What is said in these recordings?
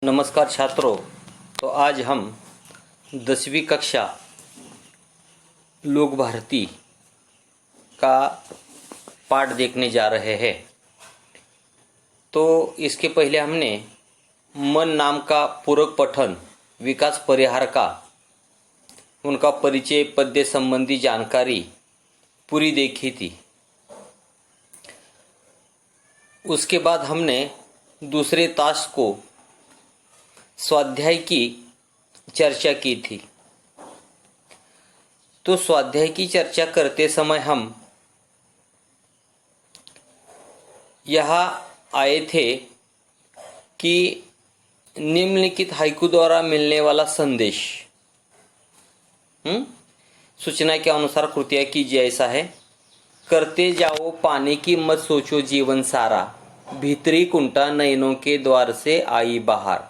नमस्कार छात्रों। तो आज हम 10वीं कक्षा लोक भारती का पाठ देखने जा रहे हैं। तो इसके पहले हमने मन नाम का पूरक पठन विकास परिहार का उनका परिचय पद्य संबंधी जानकारी पूरी देखी थी। उसके बाद हमने दूसरे ताश को स्वाध्याय की चर्चा की थी। तो स्वाध्याय की चर्चा करते समय हम यहाँ आए थे कि निम्नलिखित हाइकू द्वारा मिलने वाला संदेश सूचना के अनुसार कृतियाँ कीजिए। ऐसा है, करते जाओ पाने की मत सोचो जीवन सारा, भीतरी कुंटा नयनों के द्वार से आई बाहर।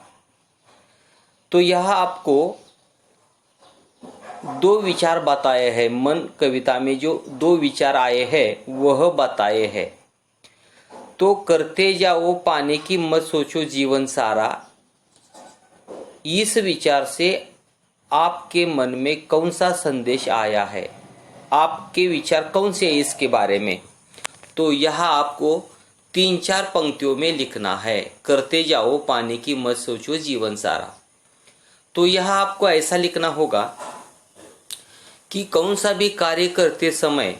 तो यह आपको दो विचार बताए हैं। मन कविता में जो दो विचार आए हैं वह बताए हैं। तो करते जाओ पाने की मत सोचो जीवन सारा, इस विचार से आपके मन में कौन सा संदेश आया है, आपके विचार कौन से है इसके बारे में। तो यह आपको 3-4 पंक्तियों में लिखना है। करते जाओ पाने की मत सोचो जीवन सारा। तो यह आपको ऐसा लिखना होगा कि कौन सा भी कार्य करते समय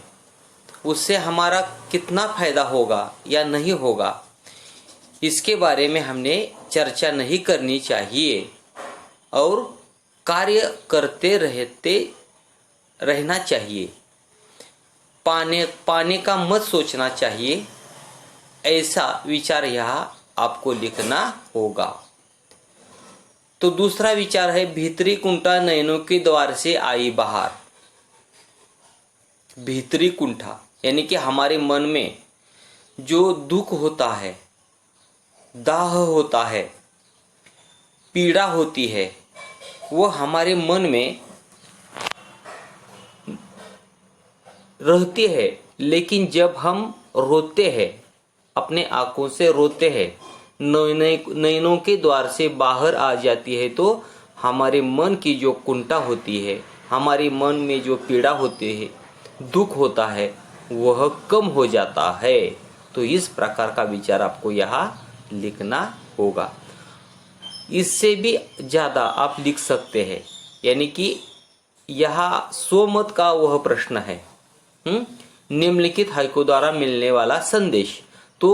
उससे हमारा कितना फायदा होगा या नहीं होगा, इसके बारे में हमने चर्चा नहीं करनी चाहिए और कार्य करते रहना चाहिए। पाने का मत सोचना चाहिए, ऐसा विचार यहाँ आपको लिखना होगा। तो दूसरा विचार है, भीतरी कुंठा नयनों के द्वार से आई बाहर। भीतरी कुंठा यानी कि हमारे मन में जो दुख होता है, दाह होता है, पीड़ा होती है, वो हमारे मन में रहती है। लेकिन जब हम रोते हैं, अपने आंखों से रोते हैं, नयनों के द्वार से बाहर आ जाती है, तो हमारे मन की जो कुंठा होती है, हमारे मन में जो पीड़ा होती है, दुख होता है, वह कम हो जाता है। तो इस प्रकार का विचार आपको यहाँ लिखना होगा। इससे भी ज़्यादा आप लिख सकते हैं, यानी कि यहाँ स्वमत का वह प्रश्न है, निम्नलिखित हाइकू द्वारा मिलने वाला संदेश। तो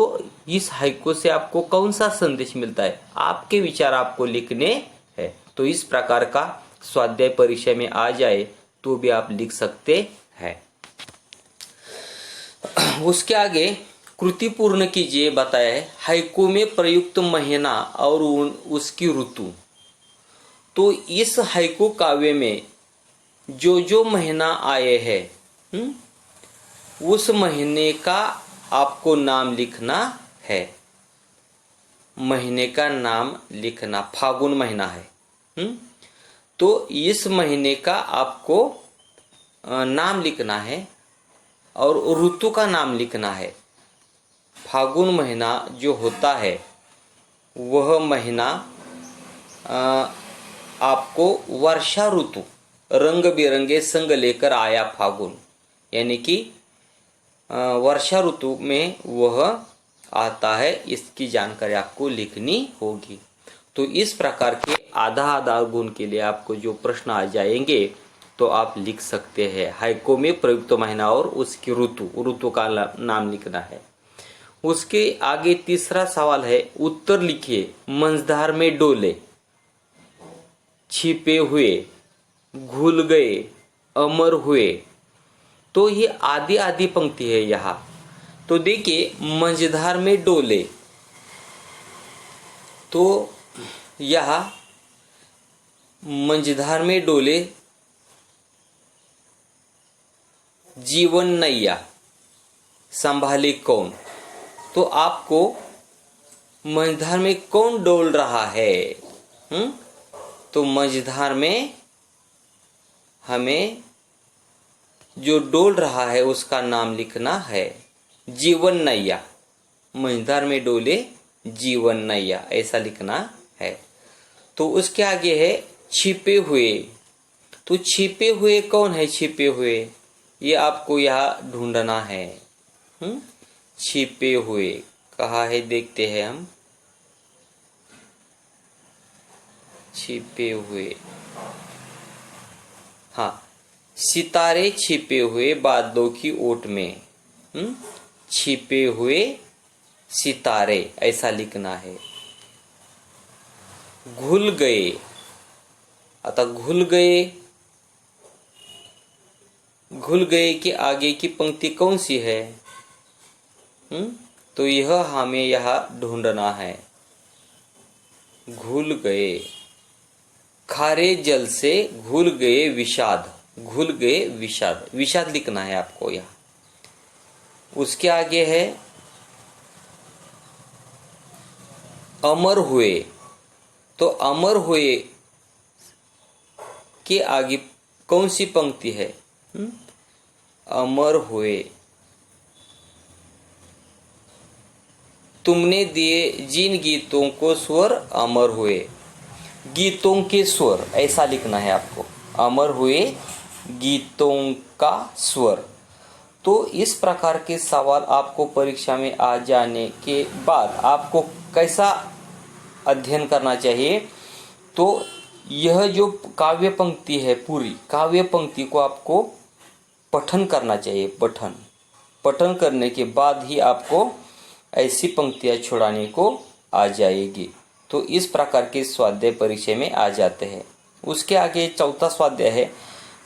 इस हाइकू से आपको कौन सा संदेश मिलता है, आपके विचार आपको लिखने हैं। तो इस प्रकार का स्वाध्याय परीक्षा में आ जाए तो भी आप लिख सकते हैं। उसके आगे कृति पूर्ण कीजिए बताया है, हाइकू में प्रयुक्त महीना और उसकी ऋतु। तो इस हाइकू काव्य में जो महीना आए हैं उस महीने का आपको नाम लिखना है। महीने का नाम लिखना, फागुन महीना है, तो इस महीने का आपको नाम लिखना है और ऋतु का नाम लिखना है। फागुन महीना जो होता है वह महीना आपको वर्षा ऋतु, रंग बिरंगे संग लेकर आया फागुन, यानी कि वर्षा ऋतु में वह आता है। इसकी जानकारी आपको लिखनी होगी। तो इस प्रकार के आधा गुण के लिए आपको जो प्रश्न आ जाएंगे तो आप लिख सकते हैं। हाइकू में प्रयुक्त महीना और उसकी ऋतु का नाम लिखना है। उसके आगे तीसरा सवाल है, उत्तर लिखिए। मंझधार में डोले, छिपे हुए, घुल गए, अमर हुए। तो ये आधी पंक्ति है यहाँ। तो देखिए, मंझधार में डोले, तो यहाँ मंझधार में डोले जीवन नैया संभाले कौन। तो आपको मंझधार में कौन डोल रहा है, तो मंझधार में हमें जो डोल रहा है उसका नाम लिखना है जीवन नैया। मंझधार में डोले जीवन नैया, ऐसा लिखना है। तो उसके आगे है छिपे हुए। तो छिपे हुए कौन है? छिपे हुए ये आपको यहाँ ढूंढना है। छिपे हुए कहाँ है देखते हैं हम। छिपे हुए, हाँ, सितारे छिपे हुए बादलों की ओट में। छिपे हुए सितारे ऐसा लिखना है। घुल गए, आता घुल गए, घुल गए के आगे की पंक्ति कौन सी है? तो यह हमें यहाँ ढूंढना है। घुल गए, खारे जल से घुल गए विषाद। घुल गए विषाद, विषाद लिखना है आपको यहाँ। उसके आगे है अमर हुए। तो अमर हुए के आगे कौन सी पंक्ति है? अमर हुए, तुमने दिए जिन गीतों को स्वर अमर हुए। गीतों के स्वर ऐसा लिखना है आपको। अमर हुए गीतों का स्वर। तो इस प्रकार के सवाल आपको परीक्षा में आ जाने के बाद आपको कैसा अध्ययन करना चाहिए? तो यह जो काव्य पंक्ति है, पूरी काव्य पंक्ति को आपको पठन करना चाहिए। पठन करने के बाद ही आपको ऐसी पंक्तियां छुड़ाने को आ जाएगी। तो इस प्रकार के स्वाध्याय परीक्षा में आ जाते हैं। उसके आगे चौथा स्वाध्याय है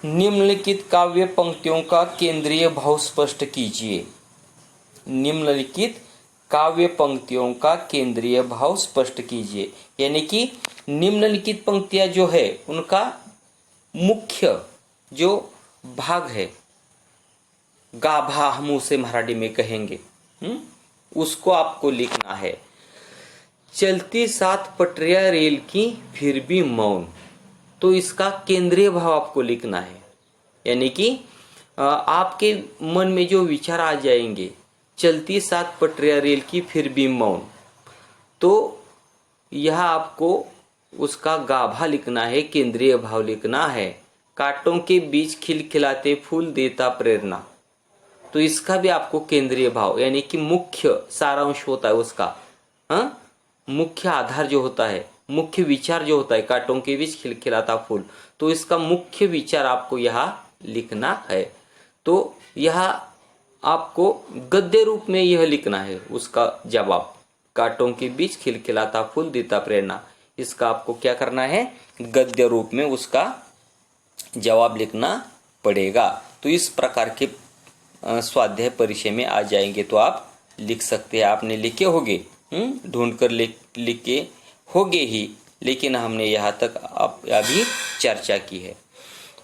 निम्नलिखित काव्य पंक्तियों का केंद्रीय भाव स्पष्ट कीजिए। निम्नलिखित काव्य पंक्तियों का केंद्रीय भाव स्पष्ट कीजिए, यानी कि निम्नलिखित पंक्तियां जो है उनका मुख्य जो भाग है, गाभा हम उसे मराठी में कहेंगे, उसको आपको लिखना है। चलती 7 पटरियां रेल की फिर भी मौन। तो इसका केंद्रीय भाव आपको लिखना है, यानी कि आपके मन में जो विचार आ जाएंगे, चलती 7 पटरियां रेल की फिर भी मौन, तो यह आपको उसका गाभा लिखना है, केंद्रीय भाव लिखना है। कांटों के बीच खिलखिलाते फूल देता प्रेरणा। तो इसका भी आपको केंद्रीय भाव, यानी कि मुख्य सारांश होता है उसका, मुख्य आधार जो होता है, मुख्य विचार जो होता है, कांटों के बीच खिलखिलाता फूल, तो इसका मुख्य विचार आपको यहाँ लिखना है। तो यह आपको गद्य रूप में यह लिखना है उसका जवाब। कांटों के बीच खिलखिलाता फूल देता प्रेरणा, इसका आपको क्या करना है? गद्य रूप में उसका जवाब लिखना पड़ेगा। तो इस प्रकार के स्वाध्याय परीक्षा में आ जाएंगे तो आप लिख सकते हैं। आपने लिखे होंगे, ढूंढकर लिखे होंगे ही, लेकिन हमने यहाँ तक अभी चर्चा की है।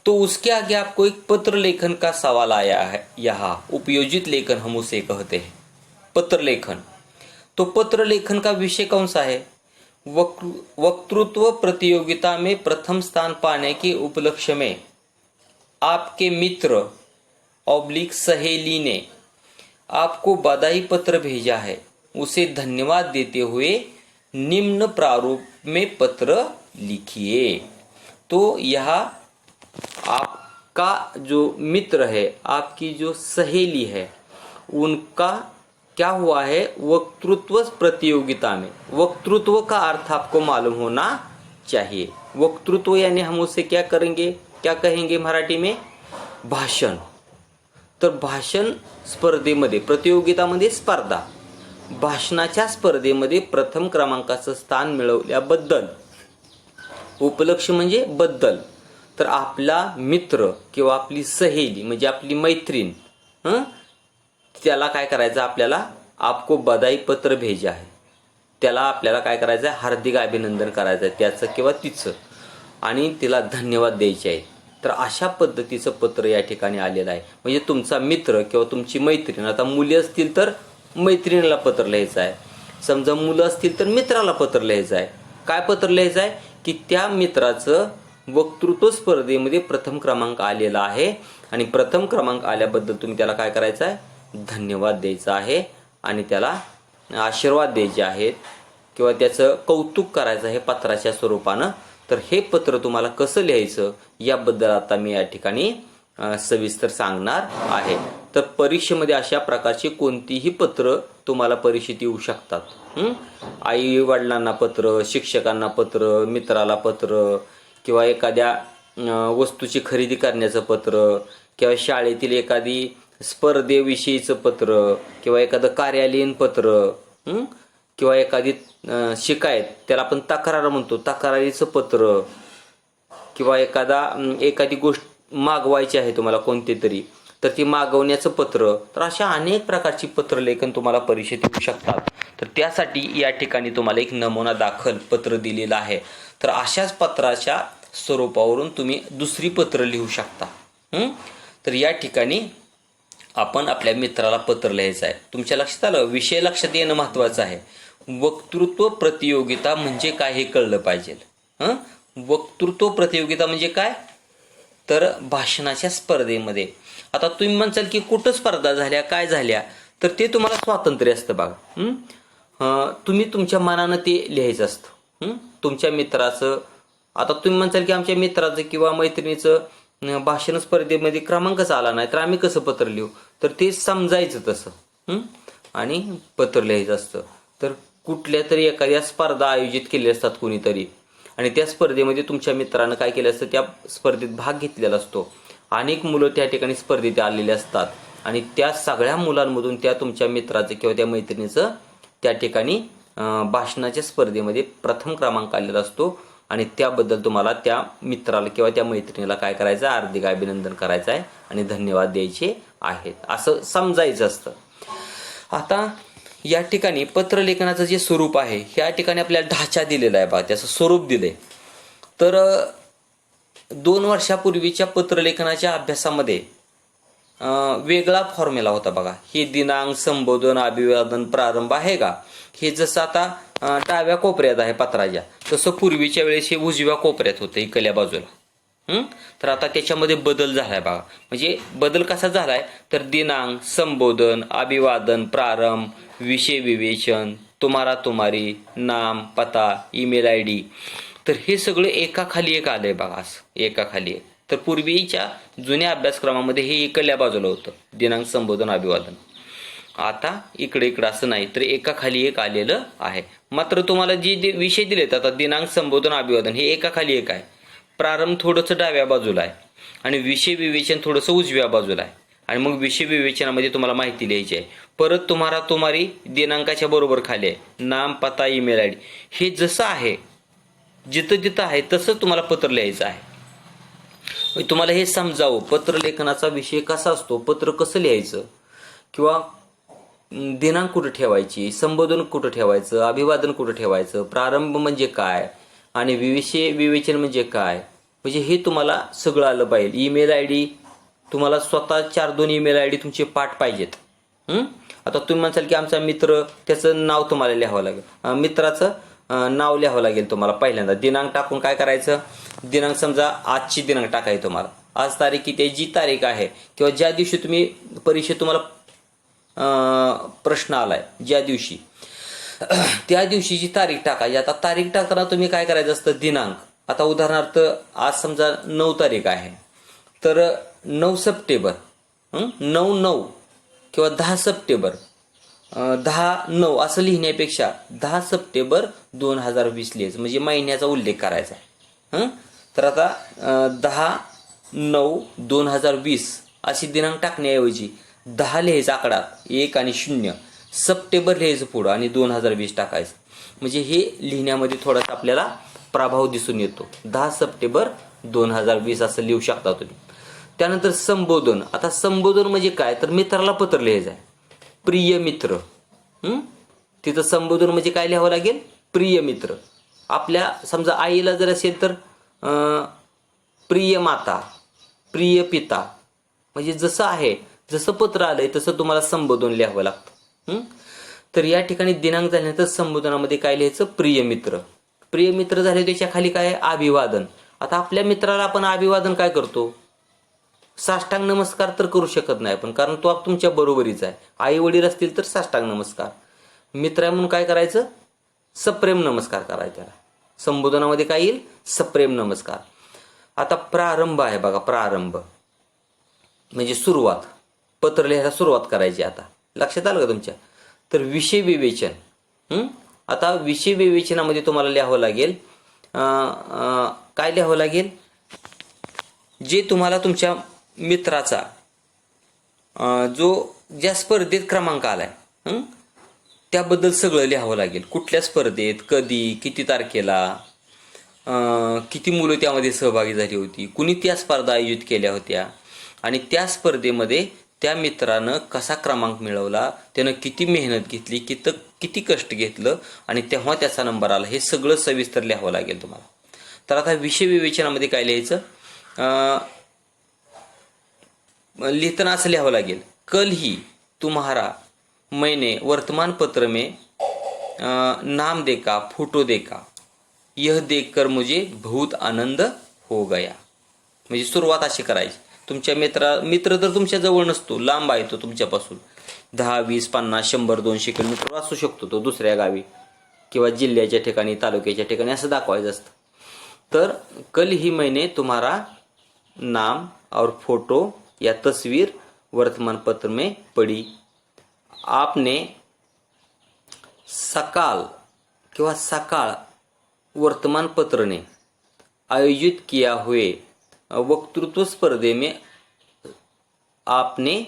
तो उसके आगे आपको एक पत्र लेखन का सवाल आया है। यहाँ उपयोजित लेखन हम उसे कहते हैं, पत्र लेखन। तो पत्र लेखन का विषय कौन सा है? वक्तृत्व प्रतियोगिता में प्रथम स्थान पाने के उपलक्ष्य में आपके मित्र ऑब्लिक सहेली ने आपको बधाई पत्र भेजा है। उसे धन्यवाद देते हुए निम्न प्रारूप में पत्र लिखिए। तो यह आपका जो मित्र है, आपकी जो सहेली है, उनका क्या हुआ है? वक्तृत्व प्रतियोगिता में। वक्तृत्व का अर्थ आपको मालूम होना चाहिए। वक्तृत्व यानी हम उसे क्या करेंगे, क्या कहेंगे मराठी में? भाषण। तर भाषण स्पर्धेमध्ये, प्रतियोगितामध्ये स्पर्धा, भाषणाच्या स्पर्धेमध्ये प्रथम क्रमांकाचं स्थान मिळवल्याबद्दल, उपलक्ष म्हणजे बद्दल, तर आपला मित्र किंवा आपली सहेली म्हणजे आपली मैत्रीण, त्याला काय करायचं? आपल्याला आपको बधाई पत्र भेजा है, त्याला आपल्याला काय करायचं आहे? हार्दिक अभिनंदन करायचं आहे त्याचं किंवा तिचं, आणि तिला धन्यवाद द्यायचे आहे. तर अशा पद्धतीचं पत्र या ठिकाणी आलेलं आहे. म्हणजे तुमचा मित्र किंवा तुमची मैत्रीण, आता मुली असतील तर मैत्रिणीला पत्र लिहायचं आहे, समजा मुलं असतील तर मित्राला पत्र लिहायचं आहे. काय पत्र लिहायचं आहे? की त्या मित्राचं वक्तृत्व स्पर्धेमध्ये प्रथम क्रमांक आलेला आहे आणि प्रथम क्रमांक आल्याबद्दल तुम्ही त्याला काय करायचं आहे? धन्यवाद द्यायचा आहे आणि त्याला आशीर्वाद द्यायचे आहेत. किंवा त्याचं कौतुक करायचं आहे पत्राच्या स्वरूपानं, तर हे पत्र तुम्हाला कसं लिहायचं याबद्दल आता मी या ठिकाणी सविस्तर सांगणार आहे. तर परीक्षेमध्ये अशा प्रकारची कोणतीही पत्र तुम्हाला परीक्षेत येऊ शकतात. आई वडिलांना पत्र, शिक्षकांना पत्र, मित्राला पत्र, किंवा एखाद्या वस्तूची खरेदी करण्याचं पत्र, किंवा शाळेतील एखादी स्पर्धेविषयीचं पत्र, किंवा एखादं कार्यालयीन पत्र, किंवा एखादी शिकायत, त्याला आपण तक्रार म्हणतो, तक्रारीचं पत्र, किंवा एखादी गोष्ट मागवायची आहे तुम्हाला कोणती तरी, तर ती मागवण्याचं पत्र. तर अशा अनेक प्रकारची पत्रलेखन तुम्हाला परीक्षेत येऊ शकतात. तर त्यासाठी या ठिकाणी तुम्हाला एक नमुना दाखल पत्र दिलेलं आहे. तर अशाच पत्राच्या स्वरूपावरून तुम्ही दुसरी पत्र लिहू शकता. तर या ठिकाणी आपण आपल्या मित्राला पत्र लिहायचं आहे. तुमच्या लक्षात आलं, विषय लक्षात येणं महत्त्वाचं आहे. वक्तृत्व प्रतियोगिता म्हणजे काय हे कळलं पाहिजे. वक्तृत्व प्रतियोगिता म्हणजे काय, तर भाषणाच्या स्पर्धेमध्ये. आता तुम्ही म्हणसाल की कुठं स्पर्धा झाल्या, काय झाल्या, तर ते तुम्हाला स्वातंत्र्य असतं बघा. तुम्ही तुमच्या मनानं ते लिहायचं असतं. तुमच्या मित्राचं, आता तुम्ही म्हणसाल की आमच्या मित्राचं किंवा मैत्रिणीचं भाषण स्पर्धेमध्ये क्रमांकच आला नाही, तर आम्ही कसं पत्र लिहू, तर ते समजायचं तसं आणि पत्र लिहायचं असतं. तर कुठल्या तरी एखाद्या स्पर्धा आयोजित केल्या असतात कोणीतरी, आणि त्या स्पर्धेमध्ये तुमच्या मित्रानं काय केलं असतं, त्या स्पर्धेत भाग घेतलेला असतो. अनेक मुलं त्या ठिकाणी स्पर्धेत आलेले असतात, आणि त्या सगळ्या मुलांमधून त्या तुमच्या मित्राचं किंवा त्या मैत्रिणीचं त्या ठिकाणी भाषणाच्या स्पर्धेमध्ये प्रथम क्रमांक आलेला असतो. आणि त्याबद्दल तुम्हाला त्या मित्राला किंवा त्या मैत्रिणीला काय करायचं, हार्दिक अभिनंदन करायचं आहे आणि धन्यवाद द्यायचे आहेत, असं समजायचं असतं. आता या ठिकाणी पत्रलेखनाचं जे स्वरूप आहे, ह्या ठिकाणी आपल्याला ढाचा दिलेला आहे बघा, त्याचं स्वरूप दिलंय. तर 2 वर्षापूर्वीच्या पत्रलेखनाच्या अभ्यासामध्ये वेगळा फॉर्म्युला होता बघा. हे दिनांक, संबोधन, अभिवादन, प्रारंभ आहे का, हे जसं आता डाव्या कोपऱ्यात आहे पत्राच्या, तसं पूर्वीच्या वेळेस हे उजव्या कोपऱ्यात होतं इकडल्या बाजूला. तर आता त्याच्यामध्ये बदल झालाय बघा. म्हणजे बदल कसा झालाय, तर दिनांक, संबोधन, अभिवादन, प्रारंभ, विषय विवेचन, तुम्हारा तुम्हारी, नाम, पता, ईमेल ID, तर हे सगळं एकाखाली एक आलंय बघा, असं एकाखाली एक. तर पूर्वीच्या जुन्या अभ्यासक्रमामध्ये हे इकडल्या बाजूला होतं, दिनांक, संबोधन, अभिवादन. आता इकडे असं नाही, तर एकाखाली एक आलेलं आहे. मात्र तुम्हाला जे विषय दिलेत, आता दिनांक, संबोधन, अभिवादन हे एकाखाली एक आहे. प्रारंभ थोडंसं डाव्या बाजूला आहे, आणि विषय विवेचन थोडंसं उजव्या बाजूला आहे. आणि मग विषय विवेचनामध्ये तुम्हाला माहिती लिहायची आहे. परत तुम्हाला तुम्हारी दिनांकाच्या बरोबर खाली आहे, नाम, पता, ईमेल ID. हे जसं आहे, जिथं जिथं आहे तसं तुम्हाला पत्र लिहायचं आहे. तुम्हाला हे समजावं पत्रलेखनाचा विषय कसा असतो, पत्र कसं लिहायचं, किंवा दिनांक कुठं ठेवायची, संबोधन कुठं ठेवायचं, अभिवादन कुठं ठेवायचं, प्रारंभ म्हणजे काय, आणि विषय विवेचन म्हणजे काय, म्हणजे हे तुम्हाला सगळं आलं पाहिजे. ईमेल ID तुम्हाला स्वतः 4-2 ईमेल ID तुमचे पाठ पाहिजेत. आता तुम्ही म्हणसाल की आमचा मित्र, त्याचं नाव तुम्हाला लिहावं लागेल, मित्राचं नाव लिहावं लागेल तुम्हाला. पहिल्यांदा दिनांक टाकून काय करायचं, दिनांक समजा आजची दिनांक टाकायची तुम्हाला, आज तारीख किती, जी तारीख आहे, किंवा ज्या दिवशी तुम्ही परीक्षेत तुम्हाला प्रश्न आलाय ज्या दिवशी, त्या दिवशीची तारीख टाकायची. आता तारीख टाकताना तुम्ही काय करायचं असतं, दिनांक. आता उदाहरणार्थ आज समजा 9 तारीख आहे, तर 9 सप्टेंबर, 9/9 किंवा 10 सप्टेंबर, 10/9 असं लिहिण्यापेक्षा 10 सप्टेंबर 2020 लिहायचं, म्हणजे महिन्याचा उल्लेख करायचा. तर आता 10/9/2020 अशी दिनांक टाकण्याऐवजी 10 लिहायचा आकडा, 1 आणि 0, सप्टेंबर लिहायचं पुढं आणि 2020 टाकायचं. म्हणजे हे लिहिण्यामध्ये थोडासा आपल्याला प्रभाव दिसून येतो. 10 सप्टेंबर 2020 असं लिहू शकता तुम्ही. त्यानंतर संबोधन. आता संबोधन म्हणजे काय, तर मित्राला पत्र लिहायचं आहे, प्रिय मित्र. तिथं संबोधन म्हणजे काय लिहावं लागेल, प्रिय मित्र. आपल्या समजा आईला जर असेल तर प्रिय माता, प्रिय पिता. म्हणजे जसं आहे, जसं पत्र आलंय तसं तुम्हाला संबोधन लिहावं लागतं. तर या ठिकाणी दिनांक झाल्यानंतर संबोधनामध्ये काय लिहायचं, प्रिय मित्र. प्रिय मित्र झाले त्याच्या खाली काय आहे, अभिवादन. आता आपल्या मित्राला आपण अभिवादन काय करतो, साष्टांग नमस्कार तर करू शकत नाही आपण, कारण तो तुमच्या बरोबरीचा आहे. आई वडील असतील तर साष्टांग नमस्कार. मित्र म्हणून काय करायचं, सप्रेम नमस्कार करायचा त्याला. संबोधनामध्ये काय येईल? सप्रेम नमस्कार. आता प्रारंभ आहे बघा, प्रारंभ म्हणजे सुरुवात. पत्र लिहायला सुरुवात करायची. आता लक्षात आलं का तुमच्या? तर विषय विवेचन. आता विषय विवेचनामध्ये तुम्हाला लिहावं लागेल, काय लिहावं लागेल? जे तुम्हाला तुमच्या मित्राचा जो ज्या स्पर्धेत क्रमांक आलाय त्याबद्दल सगळं लिहावं लागेल. कुठल्या स्पर्धेत, कधी, किती तारखेला, किती मुलं त्यामध्ये सहभागी झाली होती, कुणी त्या स्पर्धा आयोजित केल्या होत्या आणि त्या स्पर्धेमध्ये त्या मित्रानं कसा क्रमांक मिळवला, त्यानं किती मेहनत घेतली, किती कष्ट घेतलं आणि तेव्हा त्याचा नंबर आला, हे सगळं सविस्तर लिहावं लागेल तुम्हाला. तर आता विषय विवेचनामध्ये काय लिहायचं? लिहिताना असं लिहावं लागेल, कल ही तुम्हारा मैंने वर्तमान पत्र में नाम देखा, फोटो देखा, यह देखकर मुझे बहुत आनंद हो गया. म्हणजे सुरुवात अशी करायची. तुमच्या मित्र तर तुमच्या जवळ नसतो, लांब आहे तो तुमच्यापासून. 10, 20, 50, 100, 200 किलोमीटर असू शकतो तो दुसऱ्या गावी किंवा जिल्ह्याच्या ठिकाणी, तालुक्याच्या ठिकाणी असं दाखवायचं असतं. तर कल ही मैंने तुम्हारा नाम और फोटो या तस्वीर वर्तमान पत्र में पढ़ी. आपने सकाळ वर्तमान पत्र ने आयोजित किया हुए वक्तृत्व स्पर्धे में आपने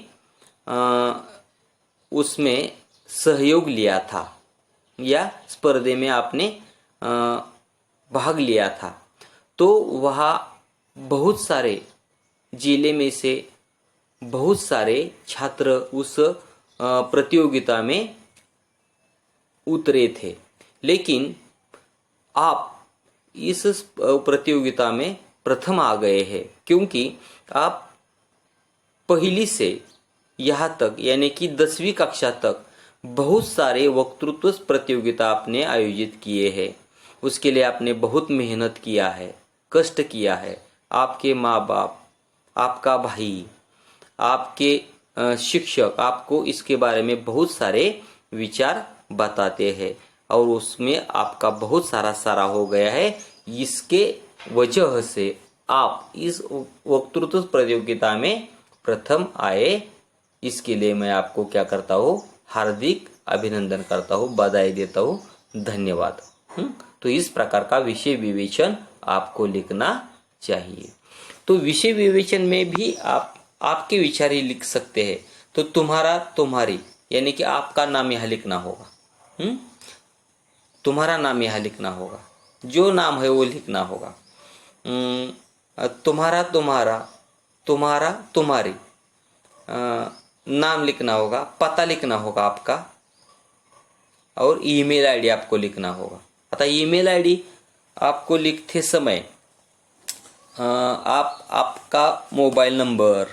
उसमें सहयोग लिया था या स्पर्धे में आपने भाग लिया था. तो वहाँ बहुत सारे जिले में से बहुत सारे छात्र उस प्रतियोगिता में उतरे थे, लेकिन आप इस प्रतियोगिता में प्रथम आ गए हैं क्योंकि आप पहली से यहाँ तक यानी कि 10वीं कक्षा तक बहुत सारे वक्तृत्व प्रतियोगिता आपने आयोजित किए हैं. उसके लिए आपने बहुत मेहनत किया है, कष्ट किया है. आपके माँ बाप, आपका भाई, आपके शिक्षक आपको इसके बारे में बहुत सारे विचार बताते हैं और उसमें आपका बहुत सारा सराह हो गया है. इसके वजह से आप इस वक्तृत्व प्रतियोगिता में प्रथम आए. इसके लिए मैं आपको क्या करता हूँ? हार्दिक अभिनंदन करता हूँ, बधाई देता हूँ, धन्यवाद. तो इस प्रकार का विषय विवेचन आपको लिखना चाहिए. तो विषय विवेचन में भी आप आपके विचार ही लिख सकते हैं. तो तुम्हारा, तुम्हारी यानी कि आपका नाम यहाँ लिखना होगा. तुम्हारा नाम यहाँ लिखना होगा, जो नाम है वो लिखना होगा. तुम्हारा, तुम्हारा, तुम्हारी नाम लिखना होगा, पता लिखना होगा आपका और ईमेल आईडी आपको लिखना होगा. आता ईमेल आईडी आपको लिखते समय आप आपका मोबाइल नंबर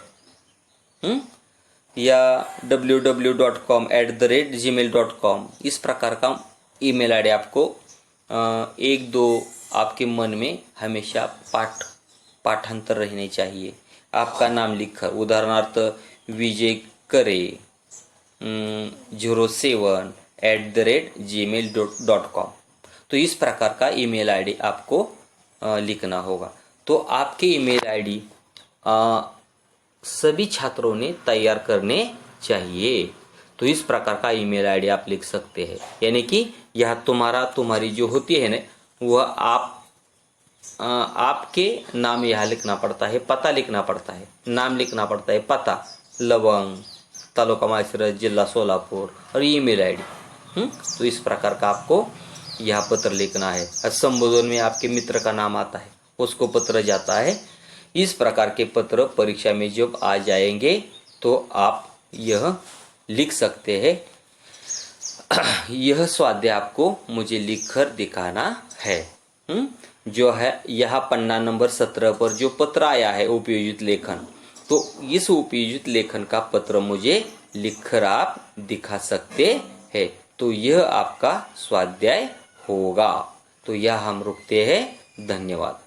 या www.com@gmail.com इस प्रकार का ईमेल आईडी आपको 1-2 आपके मन में हमेशा पाठांतर रहने चाहिए. आपका नाम लिखकर, उदाहरणार्थ विजय करे 07@gmail.com. तो इस प्रकार का ईमेल आईडी आपको लिखना होगा. तो आपके ईमेल आईडी सभी छात्रों ने तैयार करने चाहिए. तो इस प्रकार का ईमेल आईडी आप लिख सकते हैं. यानी कि यह तुम्हारा, तुम्हारी जो होती है ना, वह आपके नाम यहाँ लिखना पड़ता है, पता लिखना पड़ता है, नाम लिखना पड़ता है, पता लवंग, तालुका माळशिरस, जिला सोलापुर और ईमेल आईडी. तो इस प्रकार का आपको यह पत्र लिखना है. संबोधन में आपके मित्र का नाम आता है, उसको पत्र जाता है. इस प्रकार के पत्र परीक्षा में जब आ जाएंगे तो आप यह लिख सकते हैं. यह स्वाध्याय आपको मुझे लिखकर दिखाना है. जो है यह पन्ना नंबर 17 पर जो पत्र आया है उपयोजित लेखन, तो इस उपयोजित लेखन का पत्र मुझे लिखकर आप दिखा सकते हैं. तो यह आपका स्वाध्याय होगा. तो यह हम रुकते हैं. धन्यवाद.